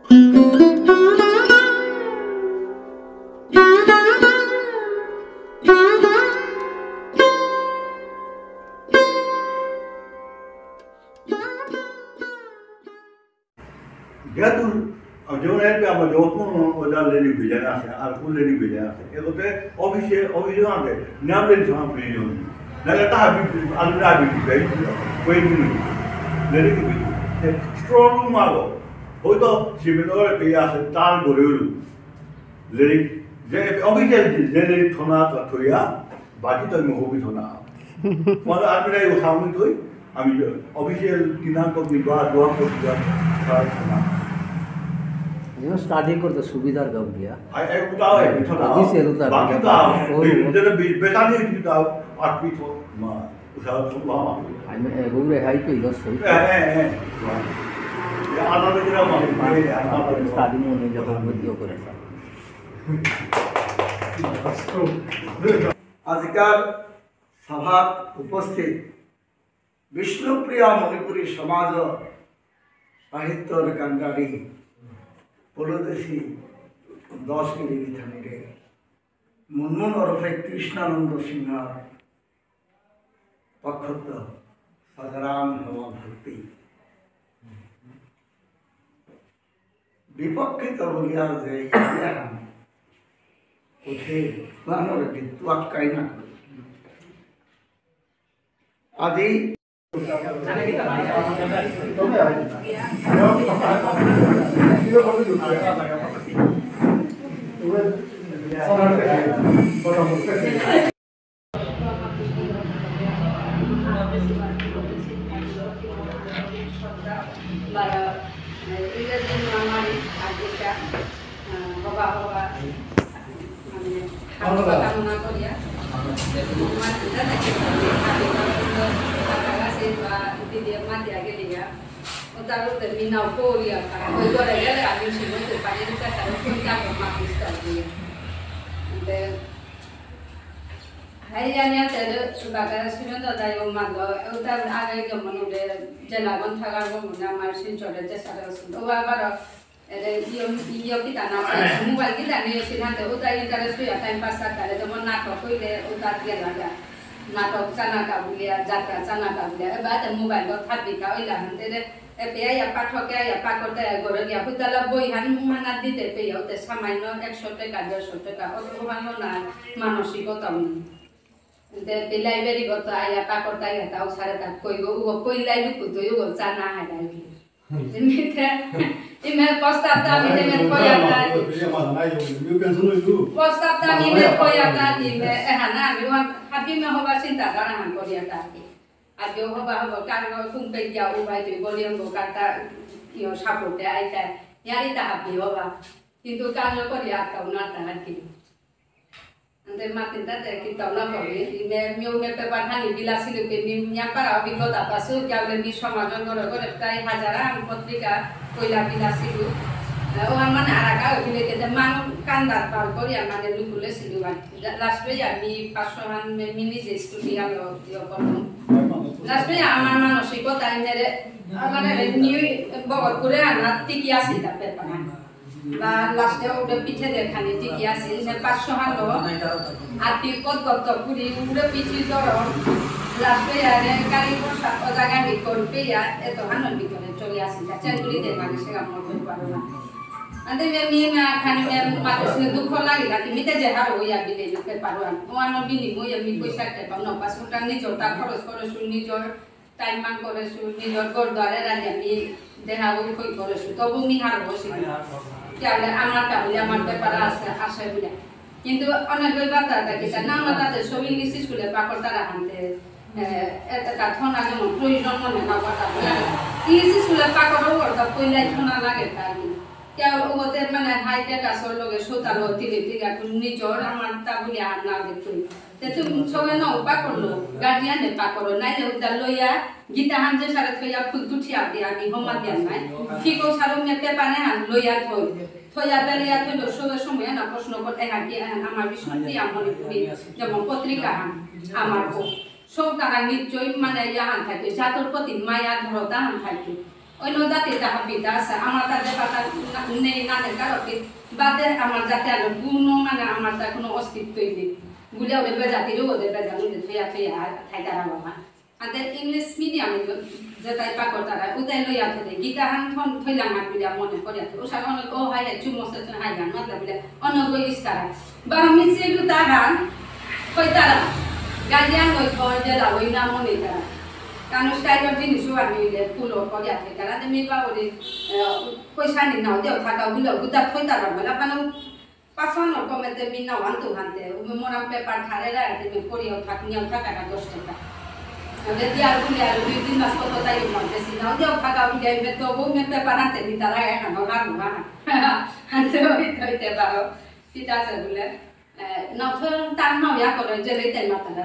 যেহেতু যেমন আমার যত্ন ওদের লেডি ভিজেন আছে আর কোন লেডি ভিজেন আছে এগুলোতে অফিসে আছে নাম লেডি সময় প্রয়োজন নাহলে তাহা আলুরা বিক্রি কই লেডি বিক্রি স্ট্রং রুম আলো হয়তো সিমেন্টের পেয়ে আছে তার গড়ে উঠল লেডি যে অফিসে যে লেডি থনা থইয়া বাকি তো আমি হবি থনা মানে আমি সামনে থই আমি অফিসিয়াল দিনাঙ্ক বা দোয়া করতে স্টাডি করতে সুবিধার গাও গিয়া উতাও है बिठा इसे उतार बाकी तो जब बेचारी की तो आठ पीठ मां उठा तो मां आई में गुरे हाई पे दस सही ये आधा बजे मां स्टाडी में नहीं जब वीडियो करे आजकल सभात उपस्थित विष्णुप्रिया मणिपुरी समाज साहित्यर कांगारी पुलदेशी 10 गिरी थानी रे मुनमुन ओरफे कृष्णानंद सिंहार पक्षत साधारण हवा भक्ति विपक्षित बलिया जे उठे मानव विद्वान कायना आदि Taruh terminal Korea, kan? Itu ada ya, ada semua itu pada kita taruh puncak rumah sekali. Dan hanya ada sebagai sebenarnya ada yang mana, itu ada yang mana ada jalan thagar mana masih jualan jasa rasul. Oba baru yang kita nasi, mobile kita ni sih nanti itu yang terus tu ya time pass ada, itu mana nato kau le, itu dia ada. Nato sana kabulia, jatra sana kabulia. Baca mobile tu tapi kau ilah nanti ya patok ya pakot ya goreng ya kita lebih han mana di TP ya udah sama ini 100 টাকা 200 টাকা itu kan mana manusia tahu udah pilih beri kota ya pakot ya tahu syarat koi go koi lain itu tuh yo cana ada lagi ini posta tahu ini koyak tadi posta tahu ini koyak tadi hana bilang habis mau baca karena han koyak tadi Aduh, apa kalau kumpul jauh baik boleh kata yo support ya itu nyari tahap yo apa itu kalau kau lihat kau nak lagi nanti makin tadi kita nak boleh ini perbandingan bila sih lebih nyamper abis kota pasu jauh lebih samaran kalau tay hajaran potrika koila bila sih orang mana arah kau bila kita manu kandar par kau yang mana lu boleh sih luar last ya mi pasuhan mini studi yang yo kono Lastnya aman manusia kota ini ada new bawa Korea nanti kiasi tapi apa? Lastnya udah pice deh kan itu kiasi ini pas sohan loh. Hati kot kuri udah pice dorong. Lastnya ada kali pun satu jaga dikor ya itu hanon dikor kiasi. Jangan beli deh kan saya mau berbaru. Nanti memang kan memang manusia dukor lagi lagi minta jahar ya beli juga paruan. Orang bini mau yang mikir saya kalau pas utang ni jota koros ni jor time man koros ni jor gordwara raja ni dehabu koi koros to bumi har bosi. Kaya amar ka boleh amar te para asa boleh. কিন্তু অনেক কথা থাকে না আমরা তাদের ছবি লিখি স্কুলে পাকড় তারা আনতে এটা থনা যেমন প্রয়োজন মনে না কথা বলে লিখি স্কুলে পাকড়ও করতে কইলাই থনা লাগে তাই क्या होते मैंने हाइटे का सोल लोगे सोता लोती लेती का कुछ निचोड़ हमारे ताबुली आना ना देखो ते तुम सोगे ना उपा कर लो गार्डियन ने पा करो नहीं जो उधर लो या गीता हम जे सारे थोड़ा फुल तुच्छी आती आती हम मत जान नहीं ठीक हो सारों में पे पाने हम लो या थोड़ा पहले या थोड़ा सोगे समय ना प्रश्न करते हैं कि हमारे विष्णुप्रिया मणिपुरी जब हम पत्रिका हम हमारे को सब कारण निचोड़ मैंने यहाँ था कि जातुर पति माया धरोता हम था कि অন্য জাতির তাহা পিতা আছে আমার তাদের পাতা নেই নানের কারণে বাদে আমার জাতি আলো গুণ মানে আমার তার কোনো অস্তিত্বই নেই গুলিয়া ওদের বেজাতিরও ওদের বেজানো ফেয়া ফেয়া ঠাই দাঁড়া বাবা আমাদের ইংলিশ মিডিয়ামে যেটাই পাকর তারা ওটাই লইয়া থাকে গীতা হান ফোন থইলাম না বলে মনে করে ও সাধারণ ও হাই চুমসে হাই গান মাতলা বলে অন্য গইস তারা বারো মিছে গুতা গান কই তারা গালিয়ান ওই ঘর যে ওই নাম মনে তারা কারণ স্টাইলের জিনিসও আমি ফুলো করিয়া থাকে তারা যে মেবা ওরে পয়সা নি নাও দেও থাকা গুলো গুতা থই তারা বলে কারণ পাঁচশো কমেতে মিনা ওয়ান্টু হানতে মোরাম পেপার ধারে রাখতে করিয়াও থাক নিয়াও থাকাটা 10 টাকা Jadi aku lihat di dinas kota tayo magkasi na dia pagka bigay meto ko may preparante di talaga ano gawa hanto ito baro kita sa dule na thon tan ya ko jele tay mata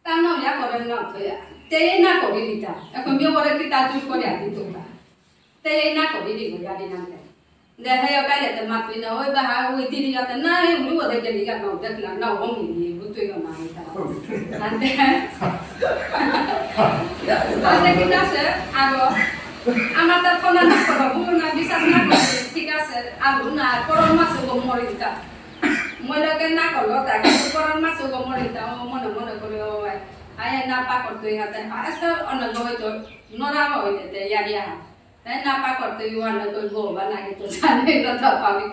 tan ya ko na thoya te na ko dita ako mi ore kita tu ko ya dito ta te na ko di ko ya di nante de hayo ka le te mat na oi ba ha oi di ya ta na ri ulu de ke di ka no de na na hong ni bu tu yo na ita ante Ada kita sih, aku amat terkenal nak kalau bukan nak bisa nak kita sih, aku nak koron masuk ke morita, mulai kena kalau tak koron masuk ke morita, mana kalau ayah napa kortu yang ada, asal orang gua itu nora gua itu ya dia, tapi napa kortu yang ada tu gua bana itu sana itu tak kami,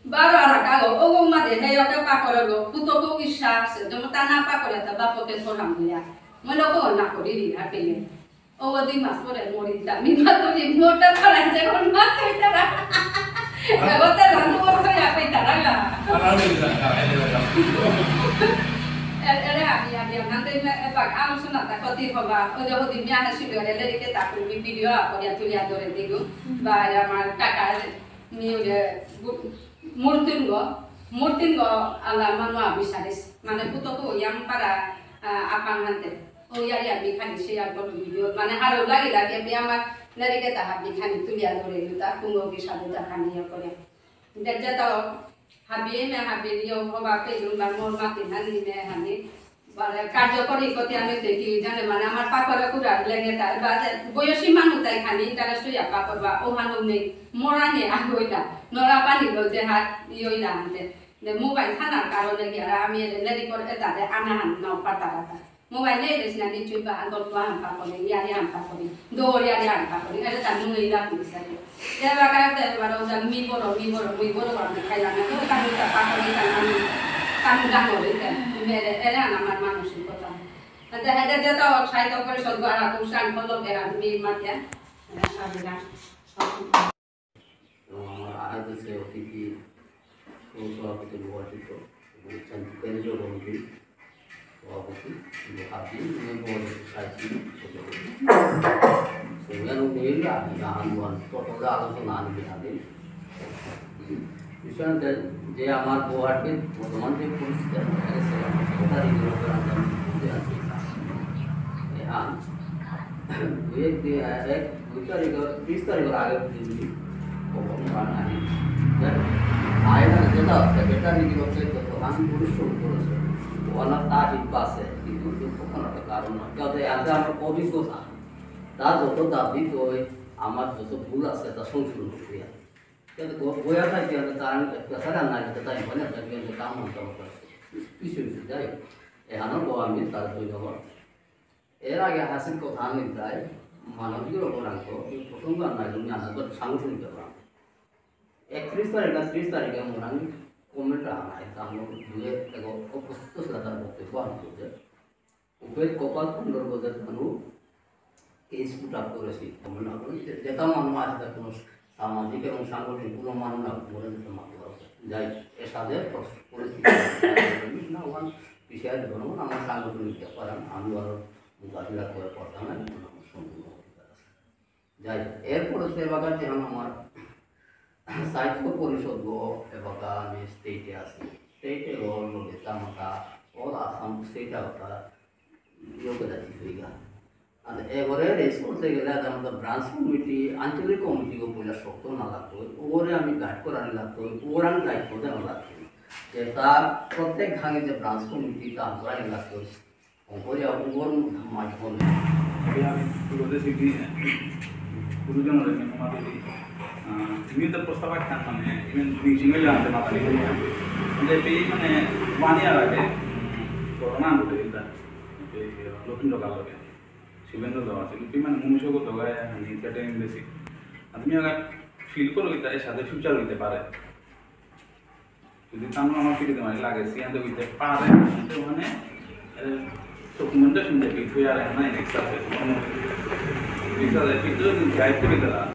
baru orang kau, oh mah deh, ya kita pakor gua, putu gua bisa, cuma tanah pakor ya, tapi pakai orang dia. Mana kau nak kau diri apa ni? Oh, di mas kau dah mori tak? Mima tu di motor kau dah jangan mat tu itu lah. Kau tu lalu kau ya apa itu lah? Ada nanti pak am sunat tak kau tiba bah, udah di biasa sih ada lagi kita pun video apa dia tu lihat orang itu, bah ada mar kakak ni udah murtin go ala manwa bisaris, mana puto tu yang para apa nanti? Oh ya bikin share kalau video mana harus lagi tapi ama dari kita bikin itu lihat orang itu tak tunggu bisa kita kan ya kau dan jatuh habis dia apa itu bangun mati nanti ni কার্যকরী কতি আমি দেখি জানে মানে আমার পাকড়া কুড়া লেগে তার বা বয়সী মানুষ তাই খানি ইন্টারেস্ট হইয়া পাকড় বা ওহানো নেই মরানি আগইলা নরা পানি লতে হাত ইয়ইলা আনতে মোবাইল থানার কারণে গিয়া আমি লেডি করে তাতে আনা হান নাও পাতা পাতা মোবাইল নেই দেশ না নিচুই বা গল্প হান পাকড়ে ইয়ারি হান পাকড়ে দৌড় ইয়ারি হান পাকড়ে এটা তার নুইলা পুলিশ এবার কাছে এবার ওটা মি বড় আমি খাইলাম না তো কানুটা পাকড়ে কানু গানো রে mere era nama manusia kota. Nanti ada dia tahu saya tahu kalau soal gua ratusan kalau dia mi mati ya. Ada. আমার আগে সে অতিথি সভাপতি নির্বাচিত কেন্দ্রীয় কমিটির সভাপতি হাতি সাহিত্য আলোচনা আনবে তাদের বিষয় যে আমার গুয়াহাটির বর্তমান যে পরিস্থিতি দুই তারিখের 30 তারিখের আগে আয়না যেটা বেটা নিয়ে হচ্ছে তখন পরিশ্রম করেছে ওনার তার হিপ্পা আছে কিন্তু কখনো একটা কারণ নয় যাতে আগে আমার অভিজ্ঞতা তার যত দাবি তো আমার যত ভুল আছে তা সংশোধন করতে হবে কিন্তু বইয়া থাকে তার পেশারা না যেতে তাই বলে তাকে কাম হতে হবে কিছু যাই এখানেও আমি তার দুই নম্বর এর আগে হাসিল কথা আমি প্রায় মানবিক অপরাঙ্ক প্রসঙ্গ নাই তুমি আনার সাংগঠনিক অপরাঙ্ক 31 তারিখ 30 তারিখে আমি কমেন্ট আনাই আমরা দুয়ে এক উপস্থিত ছিল তার বক্তব্য আমি করতে উপরে কপাল সুন্দর বোঝে মানুষ কেস পুটাপ করেছি আমরা যেটা মানুষ আছে কোনো সামাজিক এবং সাংগঠনিক কোনো মানুষ না বলে দিতে মাত্র যাই এর সাথে পরিস্থিতি না ওয়ান বিষয়ের জন্য আমার সাংগঠনিক ব্যাপার আমি আরও মোকাবিলা করে পড়তাম না সম্পূর্ণ অধিকার আছে যাই এরপরে সে বাগান যেমন আমার সাহিত্য পরিষদ এবাকা আমি স্টেটে আছি স্টেটে গেতামতা অল আসাম স্টেটে ওটা যোগ্যতা ঠিক হয়ে গেল আর এবারে রেস করতে গেলে আমাদের ব্রাঞ্চ কমিটি আঞ্চলিক কমিটিকে পয়লা শক্ত না লাগতো ওরে আমি গাইড করানি লাগতো ওরা আমি গাইড করতে না লাগতো যে তার প্রত্যেক ভাঙে যে ব্রাঞ্চ কমিটি তা করানি লাগতো ওরে ওর মাঝখানে আমি গুরুজনের আমাদের তুমি তো প্রস্তাব রাখতাম মানে ইভেন সিঙ্গেল আনতে মাথা নিয়ে যে এই মানে 1 ইয়ার আগে করোনা ঘটে দিতা লক্ষ্মী ঢোকা লাগে শিবেন্দ্র দেওয়া আছে কিন্তু মানে মনুষ্যগত গায়ে সেটা বেশি তুমি আগে ফিল করো এর সাথে ফিউচার হইতে পারে যদি তেমন আমার ফিরে মানে লাগে সিয়ান্তে হইতে পারে কিন্তু মানে ডকুমেন্টেশন দেখি তুই আর না নেক্সট আছে কোনো ভিতরে ভিতরে গাইড করে দেওয়া